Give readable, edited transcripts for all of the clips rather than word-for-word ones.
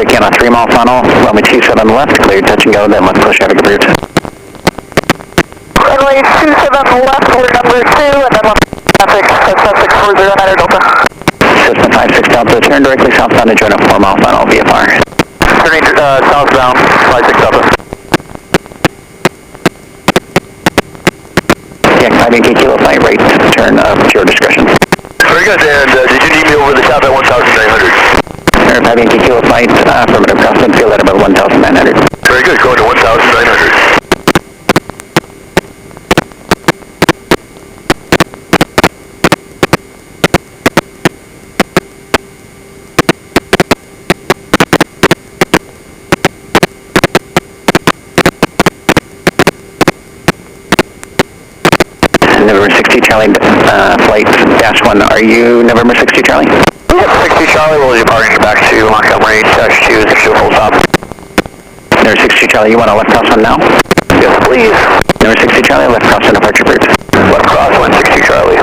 braking on a 3 mile funnel, runway 27 left, cleared, touch and go, then let's push traffic approved. Runway 27 left, clear number 2, and then left traffic, Cessna 640 Delta. Cessna 56 Delta, turn directly southbound to join a 4 mile funnel, VFR. Turning southbound, 56 Delta. Yak-52 kilo flight, right turn of your discretion. Very good, and did you need me over the top at 1,900? Yak-52 kilo flight, affirmative, crossing field at about 1,900. Very good, going to 1,900. November 60 Charlie, flight -1, are you November 60 Charlie? Yep, 60 Charlie, we'll be departing back to Montgomery, -2, if you full stop. November 60 Charlie, you want a left cross one now? Yes, please. November 60 Charlie, left cross on departure approved. Left cross, 160 Charlie.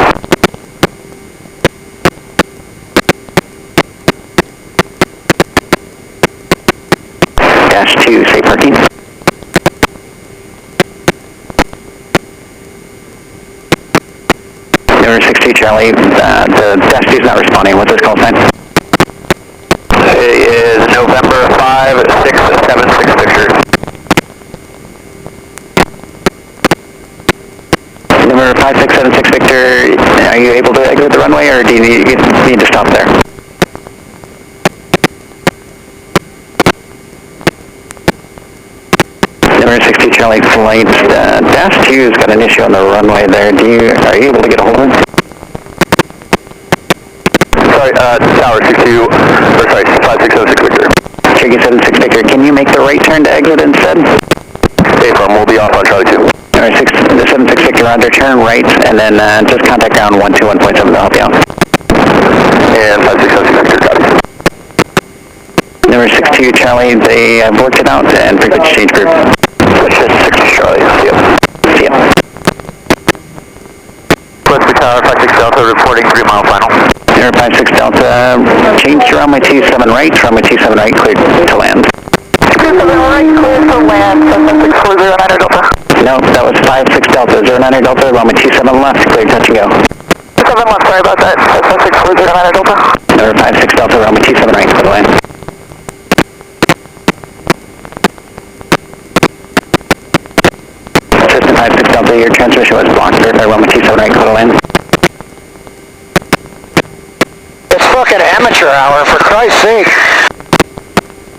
-2, safe parking. November 60 Charlie, the -2 is not responding. What's his call sign? It is November 5676 Victor. November 5676 Victor, are you able to exit the runway or do you need to stop there? November 60 Charlie flight, -2's got an issue on the runway there. Are you able to get a hold of him? Sorry, Tower 62, or sorry, 5676 Victor. Cherokee 76 Victor, can you make the right turn to exit instead? Hey, we'll be off on Charlie 2. Alright, 76 Victor, roger, turn right, and then just contact ground 121.7 to help you out. And 5676 Victor, copy. Number 62 Charlie, they have worked it out and frequency change group. 60 Charlie, see ya. See ya. Westby Tower, 56 Delta, reporting 3 mile final. Number 56 Delta, change to runway 27 right, runway 27 right, cleared to land. 27 right, cleared to land, Cessna 640 Delta. No, that was 56 Delta, 09 Delta, runway 27 left, cleared, touch and go. 27 left, sorry about that, Cessna 640 Delta. Number 56 Delta, runway 27 right, clear to land. Cessna 56 Delta, your transmission was blocked, verify runway 27 right, clear to land. It's fucking amateur hour, for Christ's sake.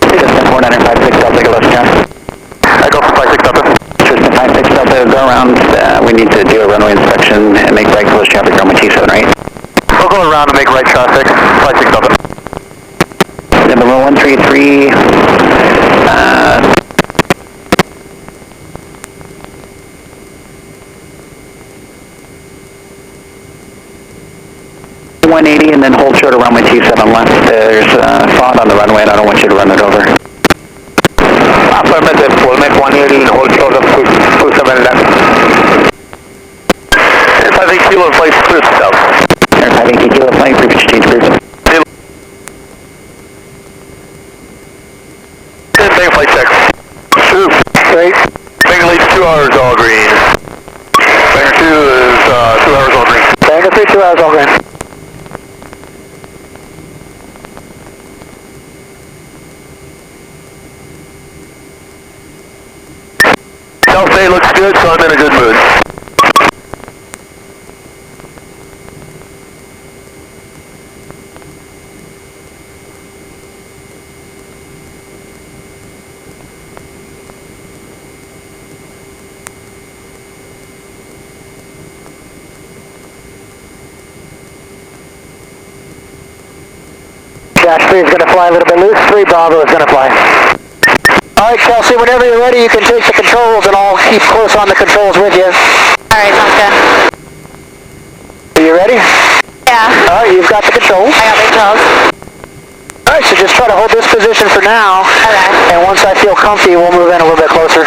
Cessna 4956 Delta, go left, John. I go for 56 Delta. Cessna 56 Delta, go around, we need to do a runway inspection and make right close traffic, runway 27 right. We'll go around and make right traffic, 56 Delta. Number 133, 180 and then hold short of runway 27 left. There's fog on the runway and I don't want you to run it over. Affirmative, we'll make 180 and hold short of 27 left. If I think kilo flight through south. If I think kilo flight, frequency change group. Bang flight check. Two. Great. Bang leads 2 hours all green. Banger 2 is 2 hours all green. Banger 3, 2 hours all green. Day looks good, so I'm in a good mood. -3 is going to fly a little bit loose, 3 Bravo is going to fly. Alright, Kelsey, whenever you're ready, you can take the controls and I'll keep close on the controls with you. Alright, sounds good. Are you ready? Yeah. Alright, you've got the controls. I got the controls. Alright, so just try to hold this position for now. Okay. And once I feel comfy, we'll move in a little bit closer.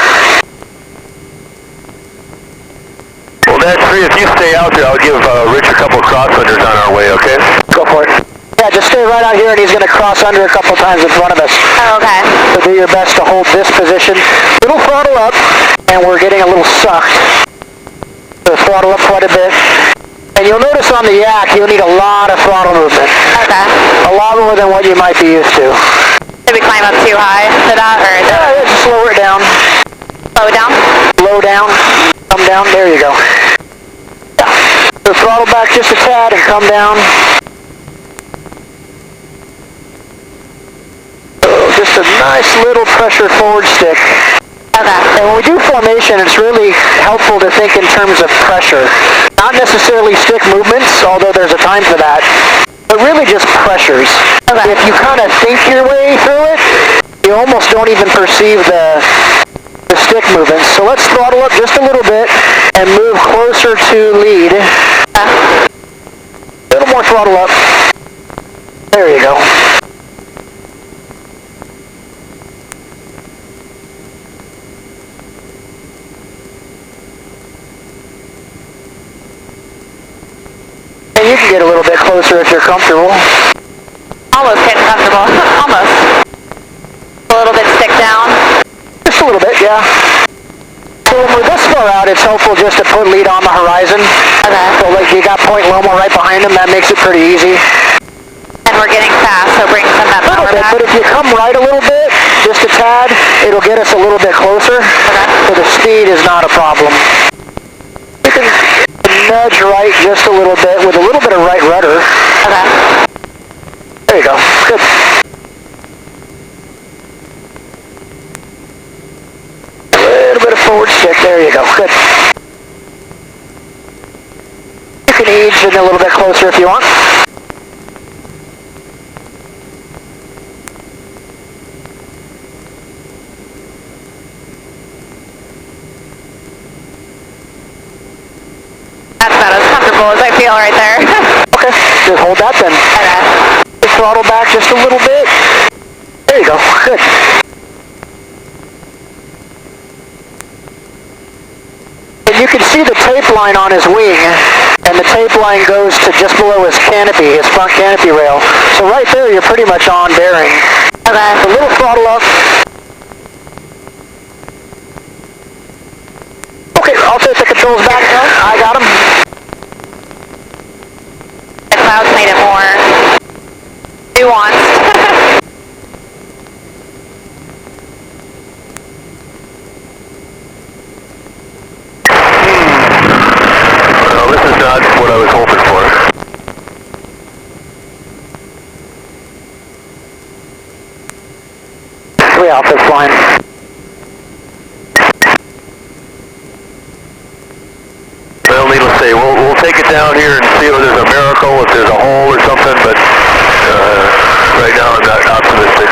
Well, -3, if you stay out there, I'll give Rich a couple of crosswinders on our way, okay? Go for it. Yeah, just stay right out here and he's going to cross under a couple times in front of us. Oh, okay. So do your best to hold this position. Little throttle up, and we're getting a little sucked. So throttle up quite a bit. And you'll notice on the Yak, you'll need a lot of throttle movement. Okay. A lot more than what you might be used to. Did we climb up too high for that, or is Yeah, just slow it down. slow down? Slow down. Come down. There you go. Yeah. So throttle back just a tad and come down. So just a nice little pressure forward stick. Okay. And when we do formation, it's really helpful to think in terms of pressure. Not necessarily stick movements, although there's a time for that, but really just pressures. Okay. If you kind of think your way through it, you almost don't even perceive the stick movements. So let's throttle up just a little bit and move closer to lead. A little more throttle up. There you go. And you can get a little bit closer if you're comfortable. Almost getting comfortable. Almost. A little bit stick down. Just a little bit, yeah. So when we're this far out, it's helpful just to put lead on the horizon. Okay. So like you got Point Loma right behind them, that makes it pretty easy. And we're getting fast, so bring some of that A little power bit, back. but if you come right a little bit, just a tad, it'll get us a little bit closer. Okay. So the speed is not a problem. You can nudge right just a little bit with a little bit of right rudder. Okay. There you go. Good. A little bit of forward stick. There you go. Good. You can ease in a little bit closer if you want. That's about as comfortable as I feel right there. Okay. Just hold that then. Okay. Throttle back just a little bit. There you go. Good. And you can see the tape line on his wing, and the tape line goes to just below his canopy, his front canopy rail. So right there, you're pretty much on bearing. Okay. A little throttle up. Okay, I'll take the controls back. I got them. The clouds made it more nuanced. Well, this is not what I was hoping for. Way off this line. Well, needless to say, we'll take it down here and see if there's a miracle, if there's a hole or something, but right now I'm not optimistic.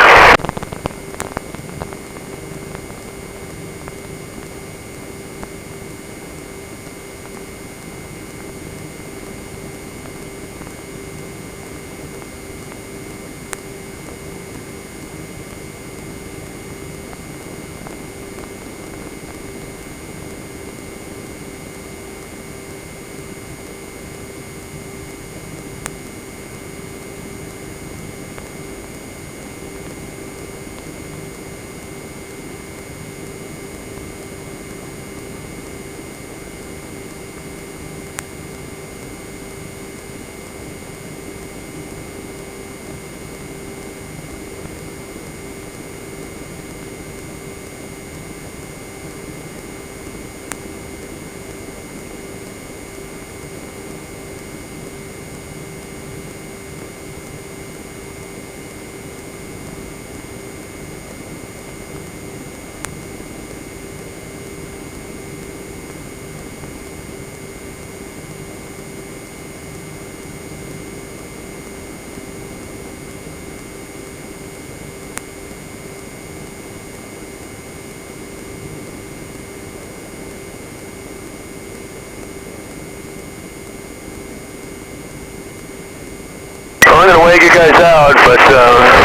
I'm going to wag you guys out, but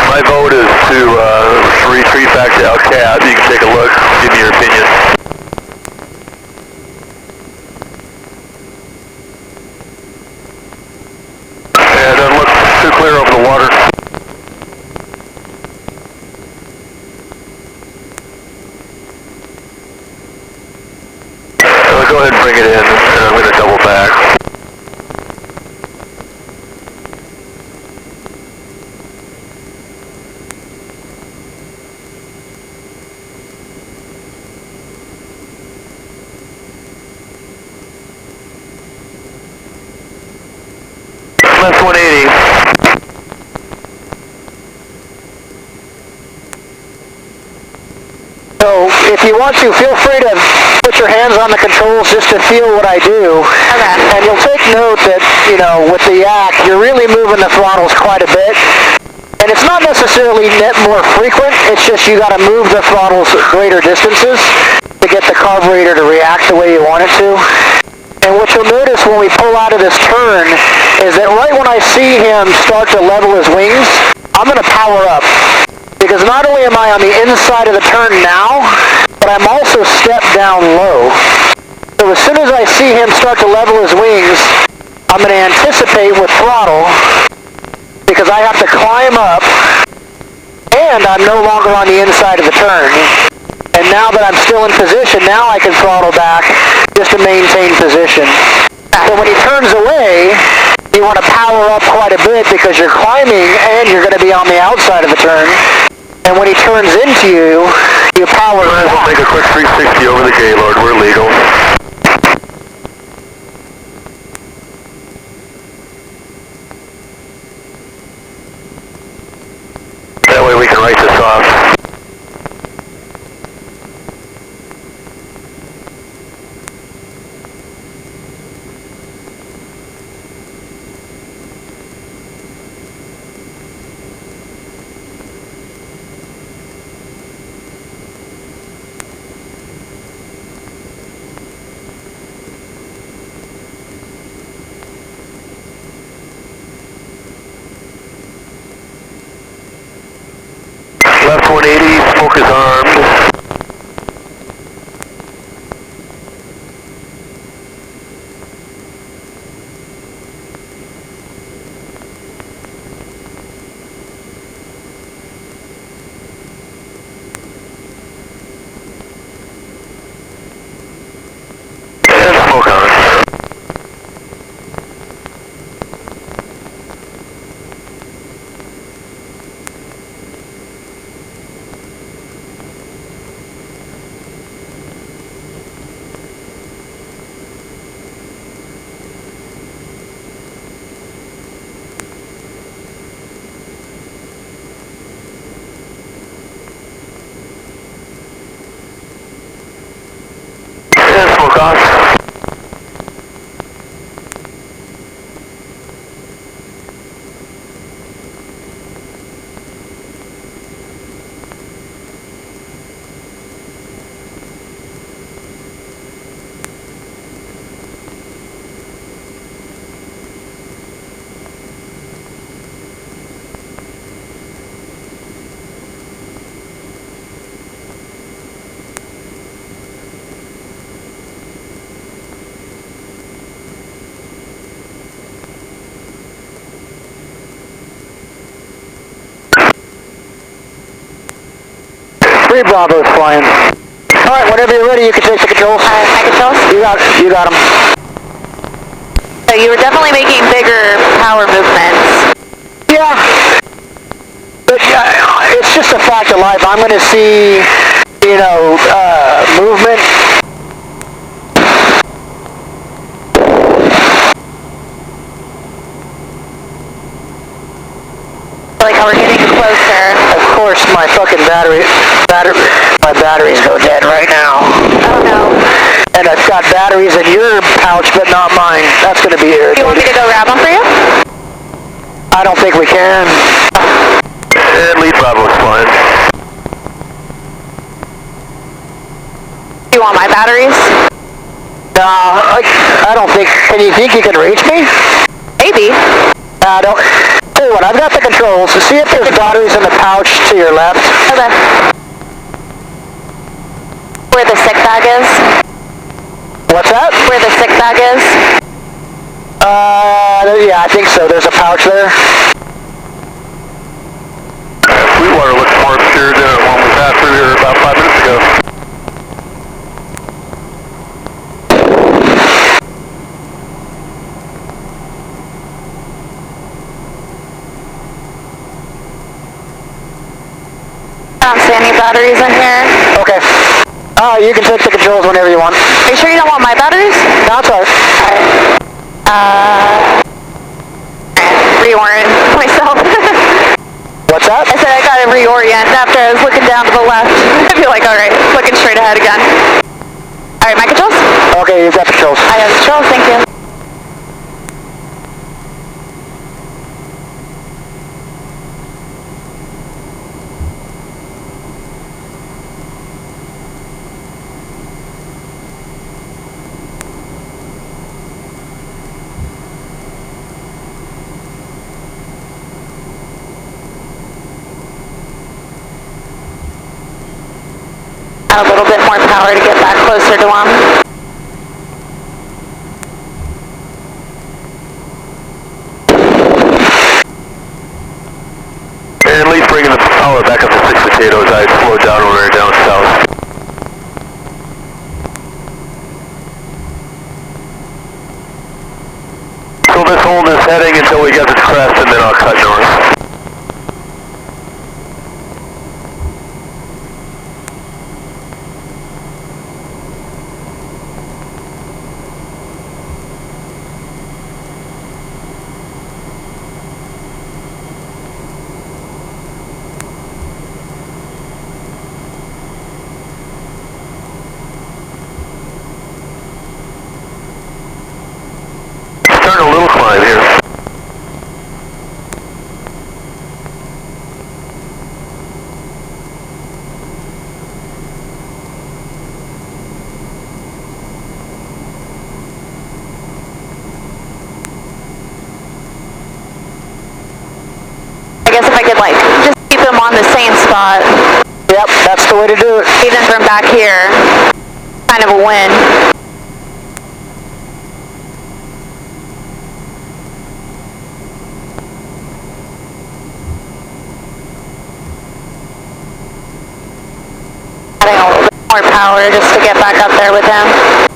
my vote is to retreat back to El Cap. You can take a look, give me your opinion. Yeah, it doesn't look too clear over the water go ahead and bring it in, and I'm going to double back. Left 180. So, if you want to, feel free to put your hands on the controls just to feel what I do. Okay. And you'll take note that, you know, with the Yak, you're really moving the throttles quite a bit. And it's not necessarily more frequent, it's just you got to move the throttles greater distances to get the carburetor to react the way you want it to. And what you'll notice when we pull out of this turn is that right when I see him start to level his wings, I'm going to power up. Because not only am I on the inside of the turn now, but I'm also stepped down low. So as soon as I see him start to level his wings, I'm going to anticipate with throttle, because I have to climb up, and I'm no longer on the inside of the turn. And now that I'm still in position, now I can throttle back just to maintain position. So when he turns away, you want to power up quite a bit because you're climbing and you're going to be on the outside of the turn. And when he turns into you, you power Might as well make a quick 360 over the Gaylord. We're legal. That way we can write this off. Left 180, smoke is armed. And smoke on. And smoke off. Three Bravos flying. All right, whenever you're ready, you can take the controls. My controls? You got them. So you were definitely making bigger power movements. Yeah. But yeah, it's just a fact of life. I'm going to see, you know, movement. Like how we're getting closer. Of course, my fucking my batteries go dead right now. Oh no. And I've got batteries in your pouch, but not mine. That's going to be irritating. You want me to go grab them for you? I don't think we can. And lead Bravo's flying. Do you want my batteries? No, I don't think. Can you think you can reach me? Maybe. I don't. Tell you what, I've got the controls. So see if there's batteries in the pouch to your left. Okay. Where the sick bag is? What's that? Where the sick bag is? Yeah, I think so. There's a pouch there. Sweetwater looks more obscure than when we passed through here about 5 minutes ago. don't see any batteries in here. Okay. You can take the controls whenever you want. Are you sure you don't want my batteries? No, it's alright. Reorient myself. What's that? I said I gotta reorient after I was looking down to the left. I feel like, alright, looking straight ahead again. Alright, my controls? Okay, you've got the controls. I have controls, thank you. Add a little bit more power to get back closer to them. And at least bringing the power back up to 6 potatoes, I slowed down over there down south. So this hold is heading until we get this crest and then I'll cut north. Starting a little climb here. I guess if I could like, just keep them on the same spot, Yep, that's the way to do it. even from back here, kind of a win. Adding a little bit more power just to get back up there with him.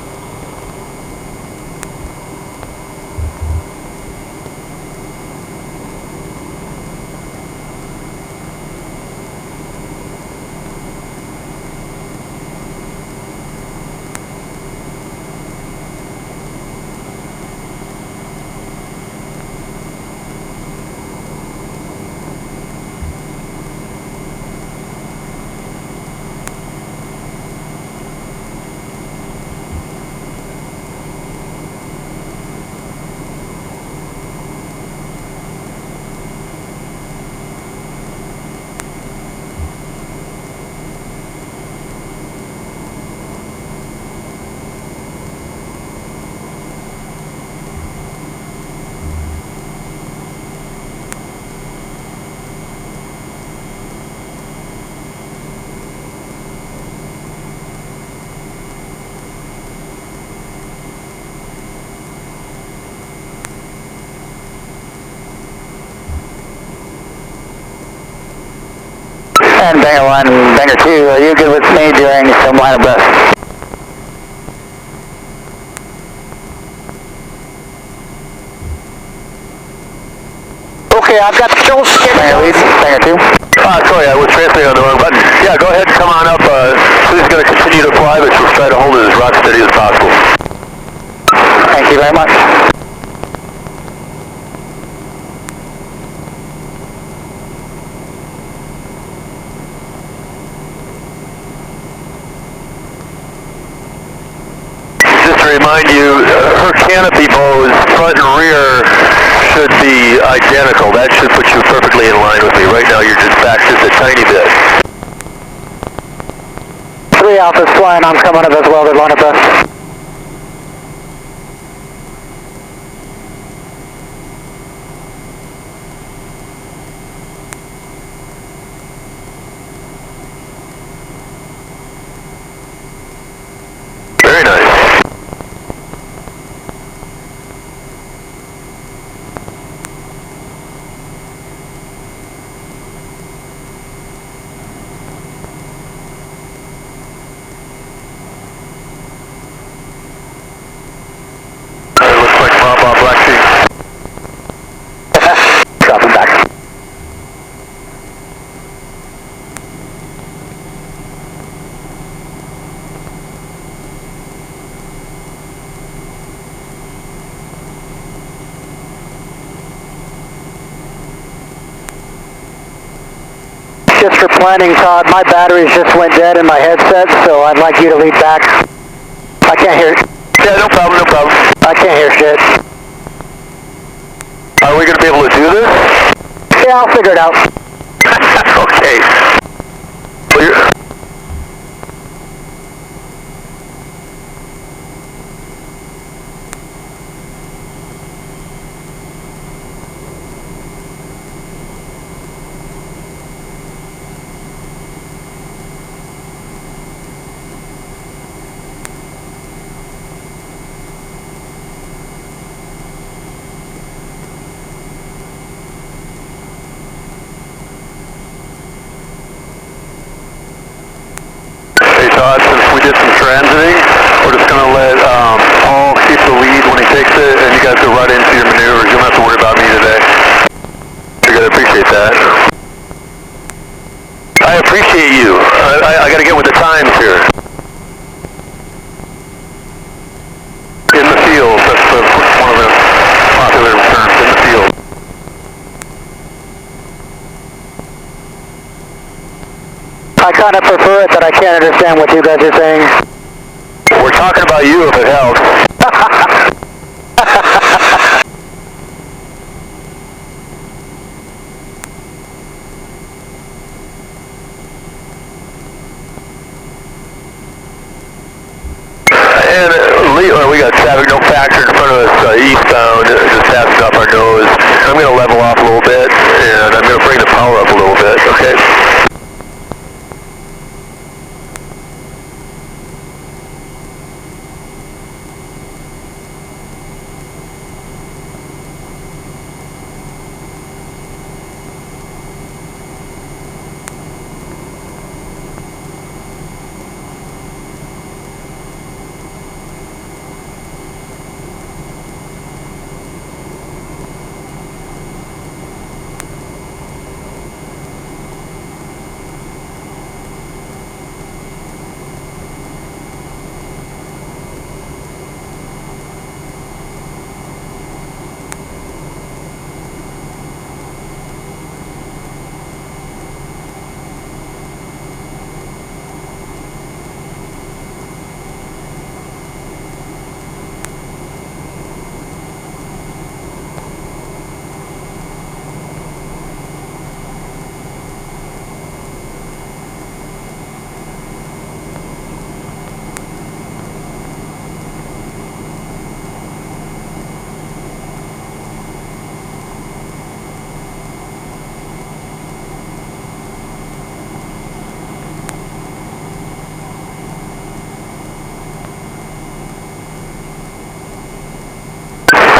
And Banger 1, Banger 2, are you good with me during some line of breath? Okay, I've got the controls. Banger lead, Banger 2. Sorry, I was transferring on the wrong button. Yeah, go ahead and come on up. Please going to continue to fly, but we'll try to hold it as rock steady as possible. Thank you very much. Just to remind you, her canopy bows, front and rear, should be identical. That should put you perfectly in line with me. Right now you're just back just a tiny bit. 3 Alpha's flying, I'm coming up as well, they're line up best. Very nice. just for planning, Todd, my batteries just went dead in my headset, so I'd like you to lead back. I can't hear. Yeah, no problem, no problem. I can't hear shit. Are we going to be able to do this? Yeah, I'll figure it out. Okay. Well, since we did some transiting, we're just going to let Paul keep the lead when he takes it, and you guys go right into your maneuvers. You don't have to worry about me today. I appreciate that. I appreciate you. I got to get with the times here. In the field, that's one of the popular terms, in the field. I kind of prefer it that I can't understand what you guys are saying. We're talking about you if it helps. And we got traffic, no factor in front of us eastbound, just passing off our nose. I'm going to level off a little bit, and I'm going to bring the power up a little bit, okay?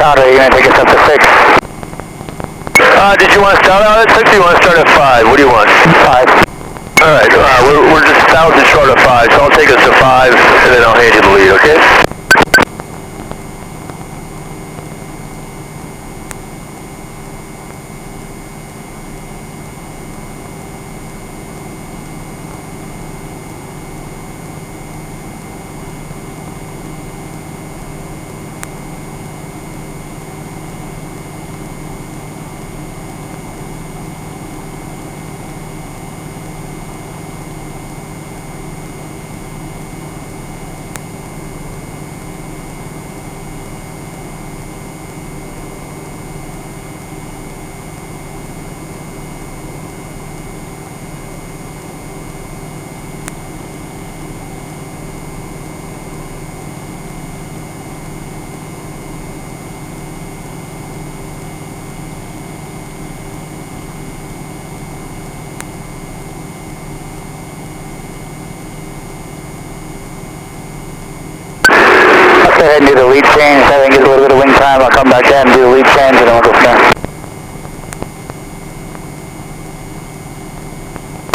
Todd, are you going to take us up to 6? Did you want to start out at 6 or you want to start at 5? What do you want? 5. Alright, we're just 1,000 short of 5, so I'll take us to 5 and then I'll hand you the lead, okay? Go ahead and do the lead change. I think it's a little bit of wing time. I'll come back in and do the lead change and then we'll go from there.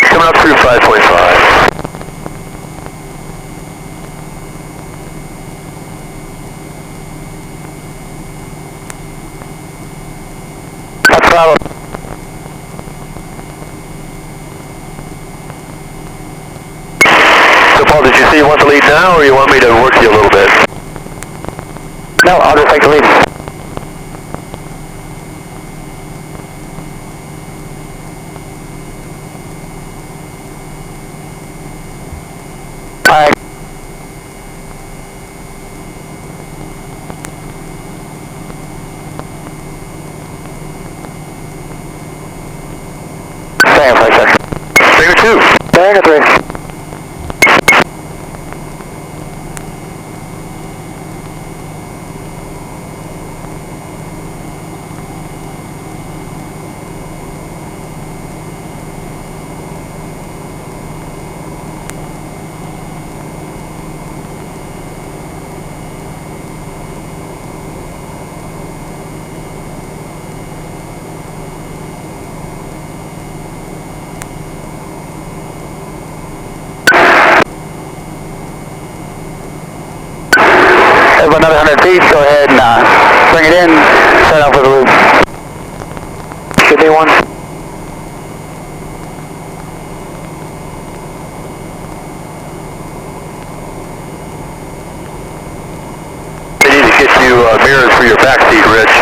Coming up through 5.5. That's problem. So Paul, did you say you want the lead now or you want me to work you a little bit? No, I'll just take the lead. another 100 feet, go ahead and bring it in, set off with a loop. Give me one. They need to get you mirrors for your back seat, Rich.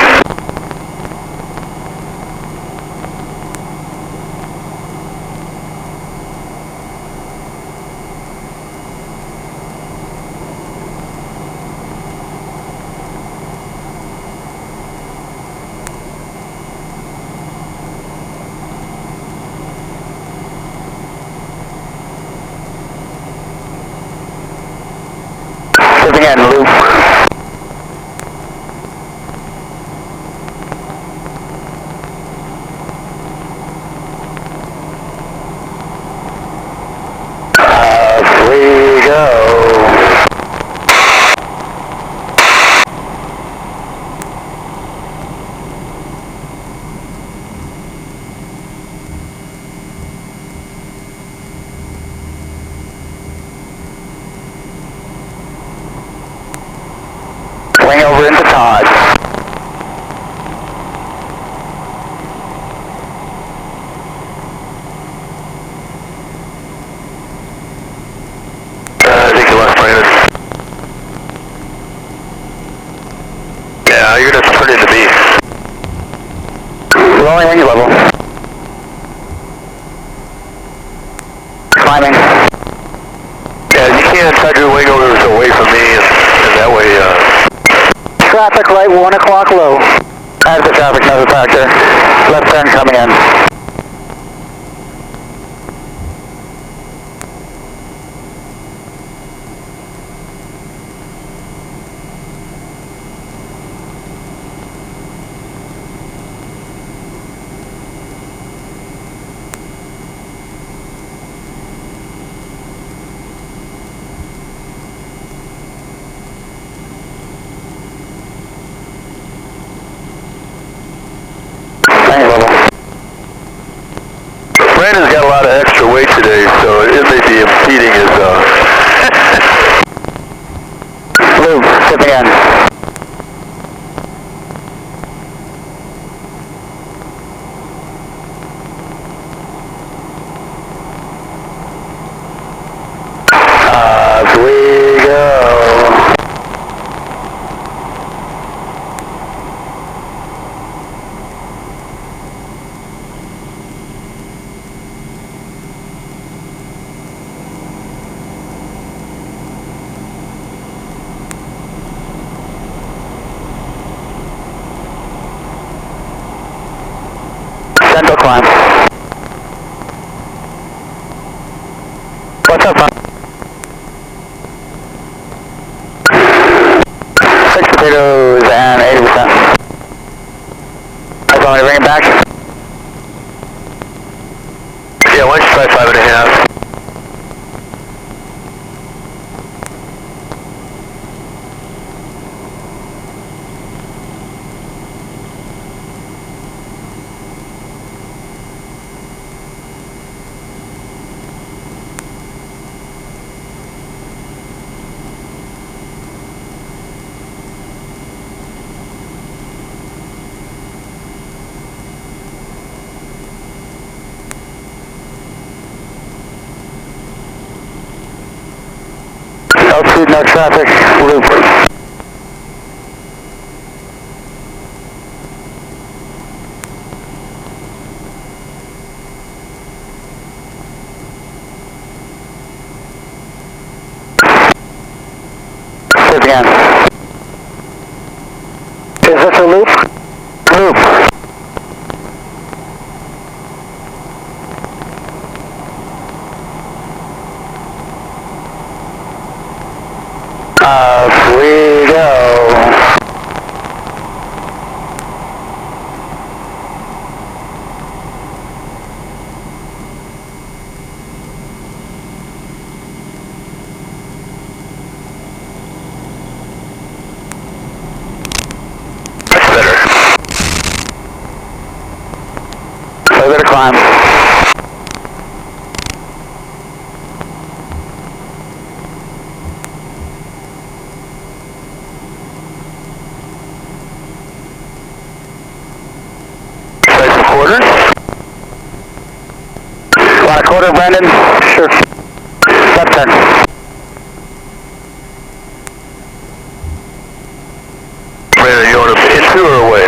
Tipping in, loop. Up we go. Swing over into Todd. I think you left, Brandon. Yeah, you're gonna have to put it in the beam. Rolling wing level. Climbing. Yeah, you can't tug your wing over away from me, and that way, Traffic light, 1 o'clock low. As the traffic, another factor. Left turn coming in. Wing level. Brandon's got a lot of extra weight today, so it may be impeding his, Loop, tipping in. Up we go. Central climb. What's up, man? 6 potatoes and 80%. I want me to bring it back. yeah, why don't you try 5.5? No speed, no traffic, loop. Tipping in. Is this a loop? Loop. Up we go. That's better. A bit of climb. quarter? Want a quarter, Brandon? Sure. Left turn. Brandon, are you going into or away?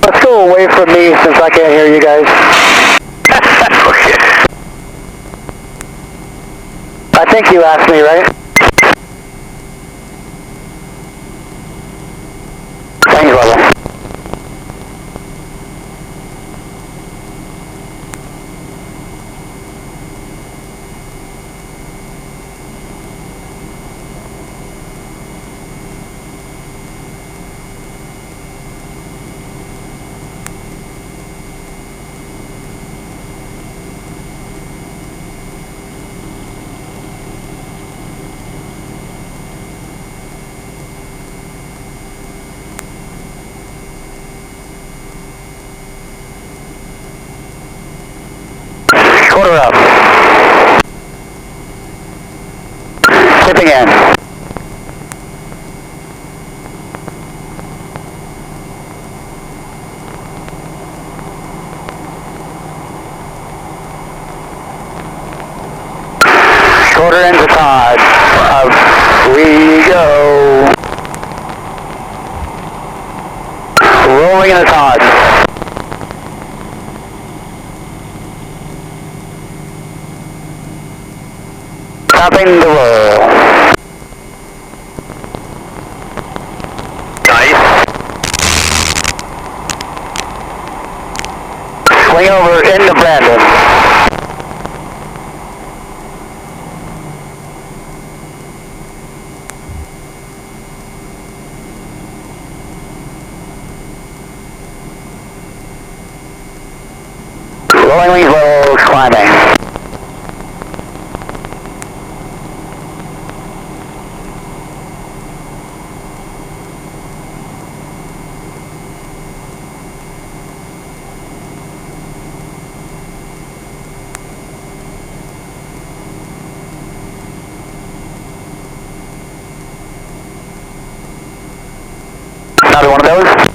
Let's go away from me since I can't hear you guys. Okay. I think you asked me, right? Range level. Quarter up. Tipping in. Quarter into Todd. Up we go. Rolling into Todd. Stopping the roll. Nice. Swing over into Brandon. Rolling wings low, climbing. Another one of those.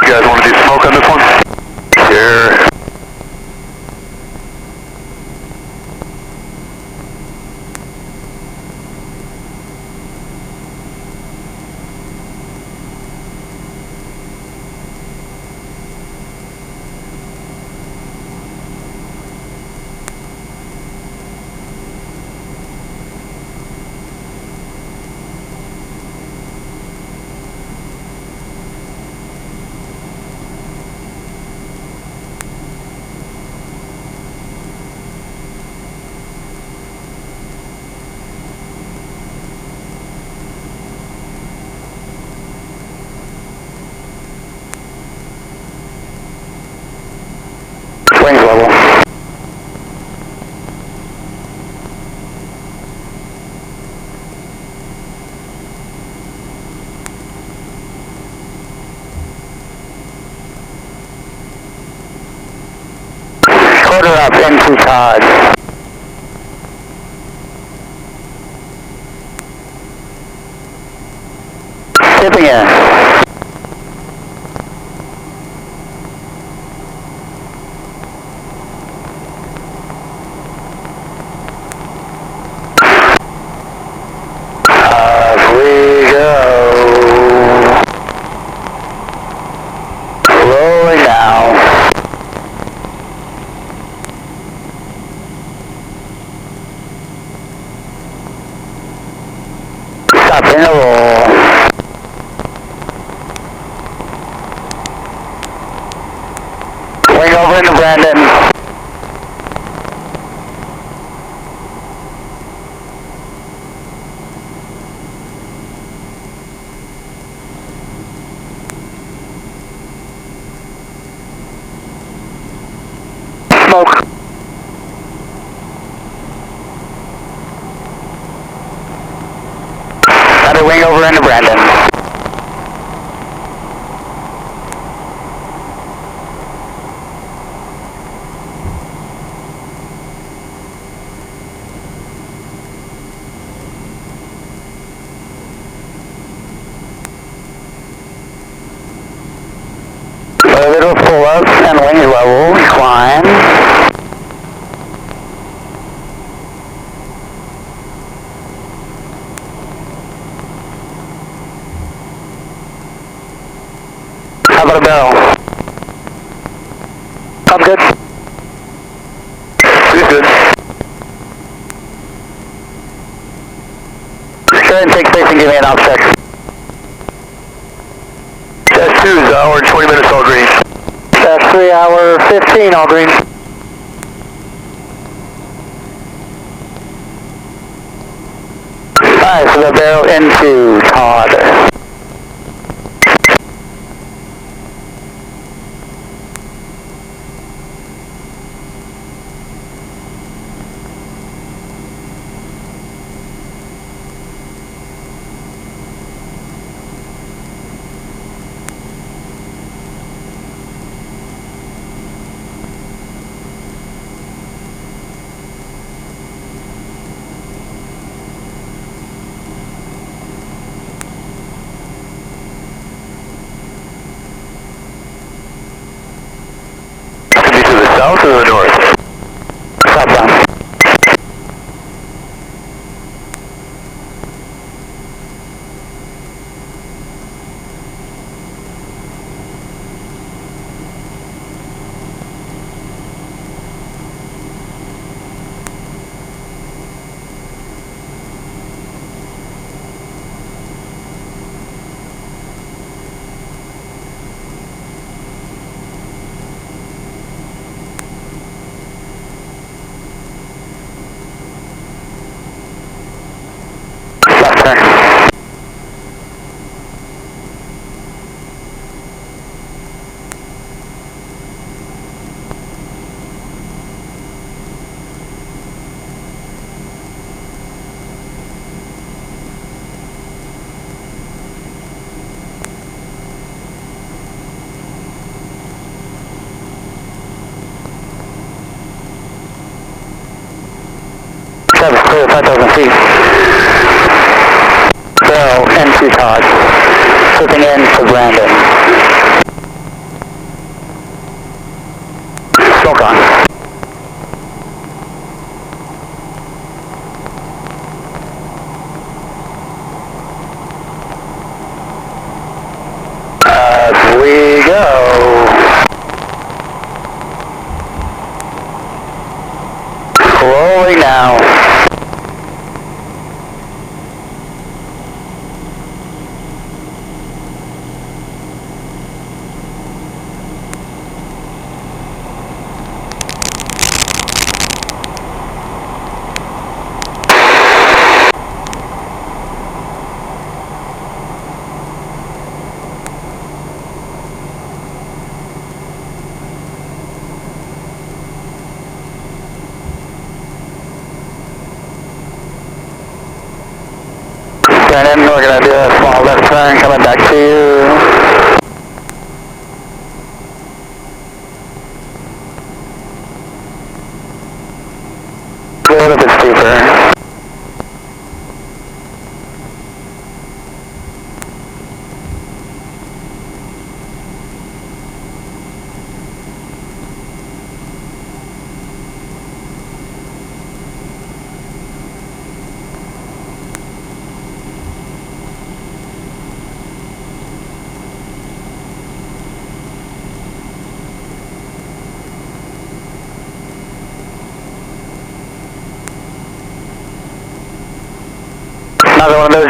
You guys want to do smoke on this one? Sure. Wings level. Quarter up into Todd. Tipping in. In a roll. Wing over into Brandon. Smoke. Another wing over into Brandon. How about a barrel? I'm good. He's good. Go ahead and take space and give me an ops check. That's 2 is an hour and 20 minutes all green. That's 3 hour 15 all green. Alright, so the barrel into Todd. Could be to the south or the north? Southbound. Left turn. Travis, clear 5,000 feet. Barrel into Todd. Flipping in to Brandon. Smoke on. Up we go. Rolling now. Brandon, we're going to do a small left turn coming back to you. A little bit steeper. Another one of